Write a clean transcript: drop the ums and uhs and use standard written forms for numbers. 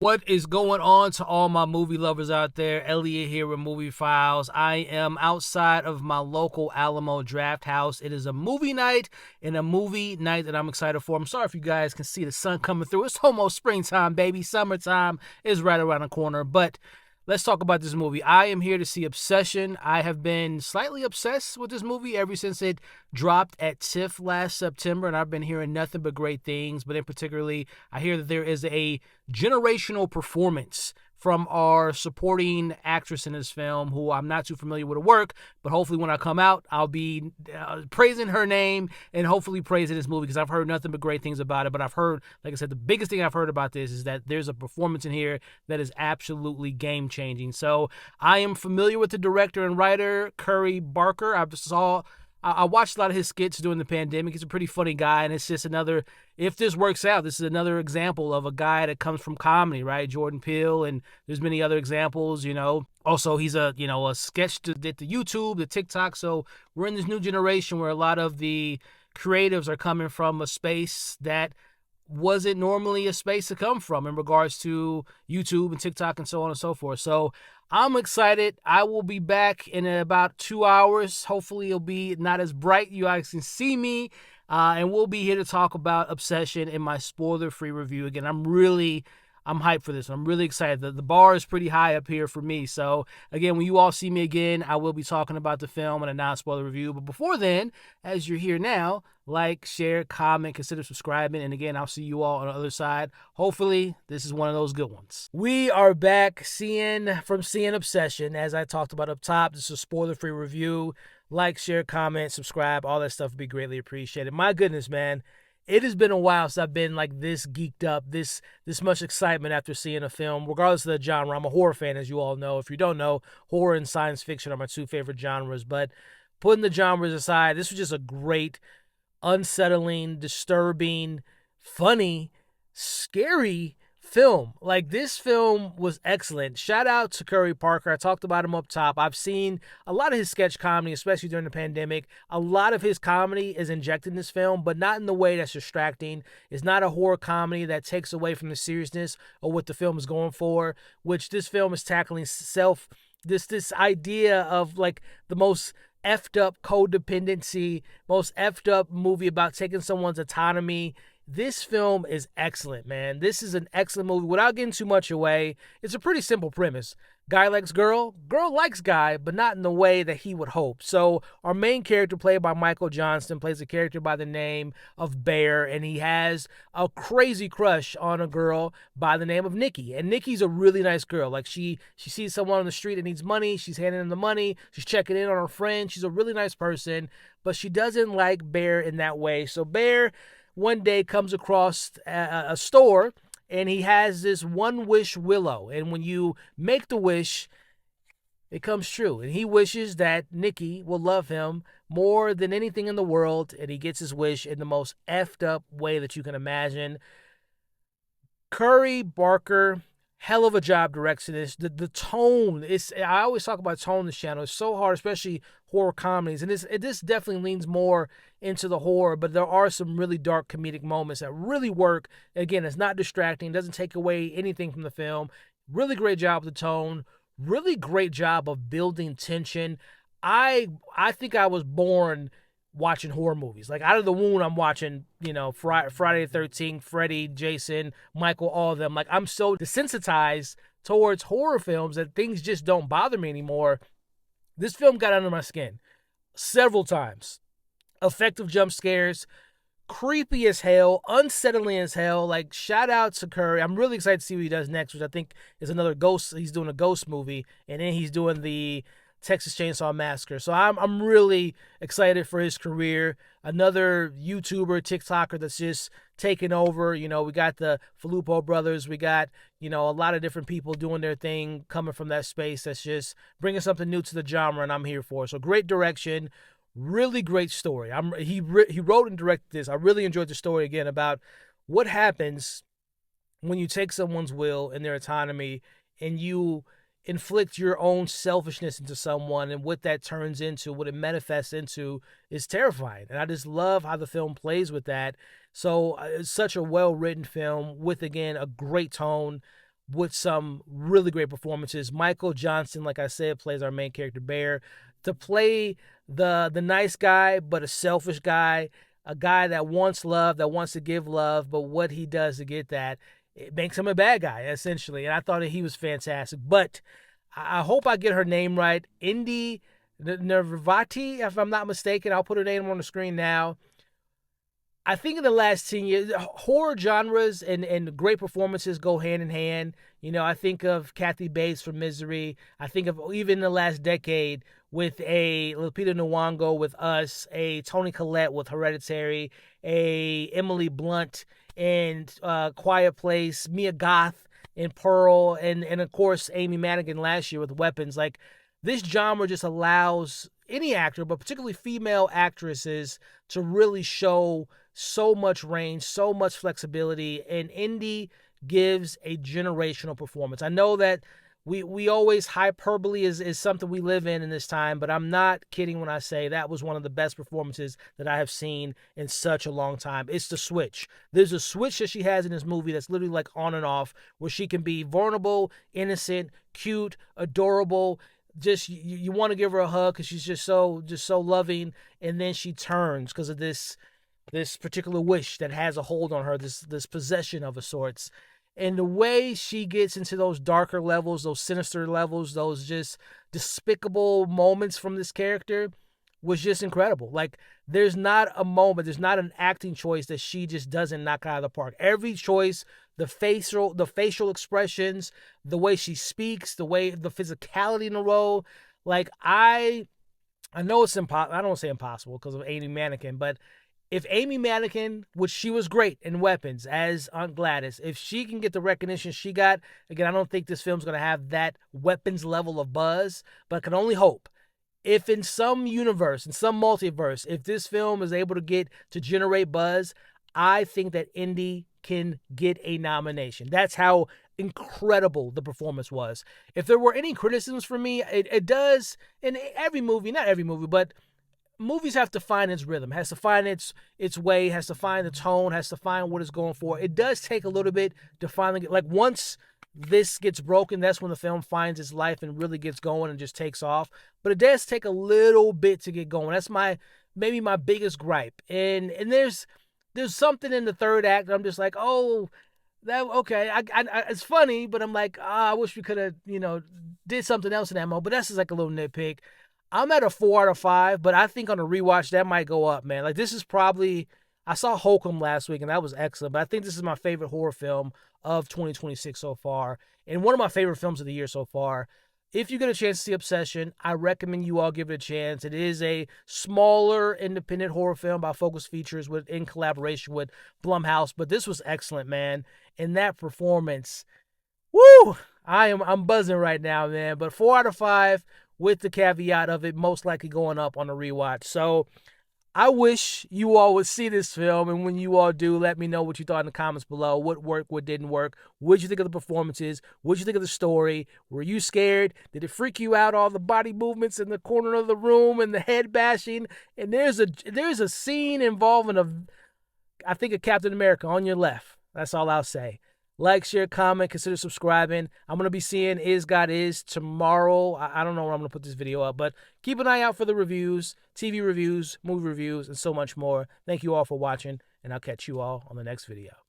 What is going on to all my movie lovers out there? Elliot here with MovieFiles. I am outside of my local Alamo Draft House. It is a movie night and a movie night that I'm excited for. I'm sorry if you guys can see the sun coming through. It's almost springtime, baby. Summertime is right around the corner. But let's talk about this movie. I am here to see Obsession. I have been slightly obsessed with this movie ever since it dropped at TIFF last September, and I've been hearing nothing but great things. But in particularly, I hear that there is a generational performance from our supporting actress in this film, who I'm not too familiar with her work, but hopefully when I come out, I'll be praising her name and hopefully praising this movie because I've heard nothing but great things about it. But I've heard, like I said, the biggest thing I've heard about this is that there's a performance in here that is absolutely game-changing. So I am familiar with the director and writer, Curry Barker. I watched a lot of his skits during the pandemic. He's a pretty funny guy, and it's just another, if this works out, this is another example of a guy that comes from comedy, right? Jordan Peele, and there's many other examples, you know. Also, he's a sketch that did the YouTube, the TikTok. So we're in this new generation where a lot of the creatives are coming from a space that wasn't normally a space to come from in regards to YouTube and TikTok and so on and so forth. So I'm excited. I will be back in about 2 hours. Hopefully it'll be not as bright. You guys can see me. And we'll be here to talk about Obsession in my spoiler-free review. Again, I'm hyped for this. I'm really excited. The bar is pretty high up here for me. So, again, when you all see me again, I will be talking about the film in a non-spoiler review. But before then, as you're here now, like, share, comment, consider subscribing. And, again, I'll see you all on the other side. Hopefully, this is one of those good ones. We are back seeing Obsession. As I talked about up top, this is a spoiler-free review. Like, share, comment, subscribe. All that stuff would be greatly appreciated. My goodness, man. It has been a while since I've been like this geeked up, this much excitement after seeing a film, regardless of the genre. I'm a horror fan, as you all know. If you don't know, horror and science fiction are my two favorite genres. But putting the genres aside, this was just a great, unsettling, disturbing, funny, scary film. Like, this film was excellent. Shout out to Curry Parker. I talked about him up top. I've seen a lot of his sketch comedy, especially during the pandemic. A lot of his comedy is injected in this film, but not in the way that's distracting. It's not a horror comedy that takes away from the seriousness of what the film is going for, which this film is tackling this idea of like the most effed up codependency, most effed up movie about taking someone's autonomy. This film is excellent, man. This is an excellent movie. Without getting too much away, it's a pretty simple premise. Guy likes girl, girl likes guy, but not in the way that he would hope. So our main character, played by Michael Johnston, plays a character by the name of Bear, and he has a crazy crush on a girl by the name of Nikki. And Nikki's a really nice girl. Like, she sees someone on the street that needs money, she's handing them the money, she's checking in on her friend. She's a really nice person, but she doesn't like Bear in that way. So Bear one day comes across a store, and he has this one Wish Willow. And when you make the wish, it comes true. And he wishes that Nikki will love him more than anything in the world. And he gets his wish in the most effed up way that you can imagine. Curry Barker, hell of a job directing this. The tone, I always talk about tone on this channel. It's so hard, especially horror comedies. And this definitely leans more into the horror, but there are some really dark comedic moments that really work. Again, it's not distracting, doesn't take away anything from the film. Really great job with the tone. Really great job of building tension. I think I was born watching horror movies. Like, out of the womb, I'm watching, Friday the 13th, Freddy, Jason, Michael, all of them. Like, I'm so desensitized towards horror films that things just don't bother me anymore. This film got under my skin several times. Effective jump scares, creepy as hell, unsettling as hell. Like, shout out to Curry. I'm really excited to see what he does next, which I think is another ghost. He's doing a ghost movie, and then he's doing the Texas Chainsaw Massacre. So I'm really excited for his career. Another YouTuber, TikToker that's just taking over. We got the Filippo brothers. We got, a lot of different people doing their thing, coming from that space that's just bringing something new to the genre, and I'm here for it. So great direction. Really great story. He wrote and directed this. I really enjoyed the story, again, about what happens when you take someone's will and their autonomy and you inflict your own selfishness into someone, and what that turns into, what it manifests into, is terrifying. And I just love how the film plays with that. So it's such a well-written film with, again, a great tone. with some really great performances. Michael Johnston, like I said, plays our main character, Bear. To play the nice guy, but a selfish guy, a guy that wants love, that wants to give love, but what he does to get that, it makes him a bad guy, essentially. And I thought that he was fantastic. But I hope I get her name right. Inde Navarrette, if I'm not mistaken. I'll put her name on the screen now. I think in the last 10 years, horror genres and great performances go hand in hand. You know, I think of Kathy Bates from Misery. I think of even in the last decade with a Lupita Nyong'o with Us, a Toni Collette with Hereditary, a Emily Blunt in Quiet Place, Mia Goth in Pearl, and of course Amy Madigan last year with Weapons. Like, this genre just allows any actor, but particularly female actresses, to really show so much range, so much flexibility, and Inde gives a generational performance. I know that we always, hyperbole is something we live in this time, but I'm not kidding when I say that was one of the best performances that I have seen in such a long time. It's the switch. There's a switch that she has in this movie that's literally like on and off, where she can be vulnerable, innocent, cute, adorable. Just you want to give her a hug because she's just so loving, and then she turns because of this particular wish that has a hold on her, this possession of a sorts. And the way she gets into those darker levels, those sinister levels, those just despicable moments from this character was just incredible. Like, there's not a moment, there's not an acting choice that she just doesn't knock out of the park. Every choice, the facial expressions, the way she speaks, the physicality in the role. Like, I know it's impossible. I don't want to say impossible because of Amy Mannequin, but if Amy Madigan, which she was great in Weapons as Aunt Gladys, if she can get the recognition she got, again, I don't think this film's going to have that Weapons level of buzz, but I can only hope. If in some universe, in some multiverse, if this film is able to generate buzz, I think that Inde can get a nomination. That's how incredible the performance was. If there were any criticisms for me, it does in every movie, not every movie, but movies have to find its rhythm, has to find its way, has to find the tone, has to find what it's going for. It does take a little bit to finally get, like, once this gets broken, that's when the film finds its life and really gets going and just takes off. But it does take a little bit to get going. That's maybe my biggest gripe. And there's something in the third act that I'm just like, oh, that okay. I it's funny, but I'm like, I wish we could have, did something else in that moment. But that's just like a little nitpick. I'm at a 4 out of 5, but I think on a rewatch that might go up, man. Like, this is probably, I saw Holcomb last week and that was excellent, but I think this is my favorite horror film of 2026 so far, and one of my favorite films of the year so far. If you get a chance to see Obsession, I recommend you all give it a chance. It is a smaller independent horror film by Focus Features in collaboration with Blumhouse, but this was excellent, man. And that performance, woo! I'm buzzing right now, man. But 4 out of 5. With the caveat of it most likely going up on a rewatch. So I wish you all would see this film, and when you all do, let me know what you thought in the comments below. What worked, what didn't work. What did you think of the performances? What did you think of the story? Were you scared? Did it freak you out, all the body movements in the corner of the room and the head bashing? And there's a scene involving I think a Captain America on your left. That's all I'll say. Like, share, comment, consider subscribing. I'm going to be seeing Is God Is tomorrow. I don't know where I'm going to put this video up, but keep an eye out for the reviews, TV reviews, movie reviews, and so much more. Thank you all for watching, and I'll catch you all on the next video.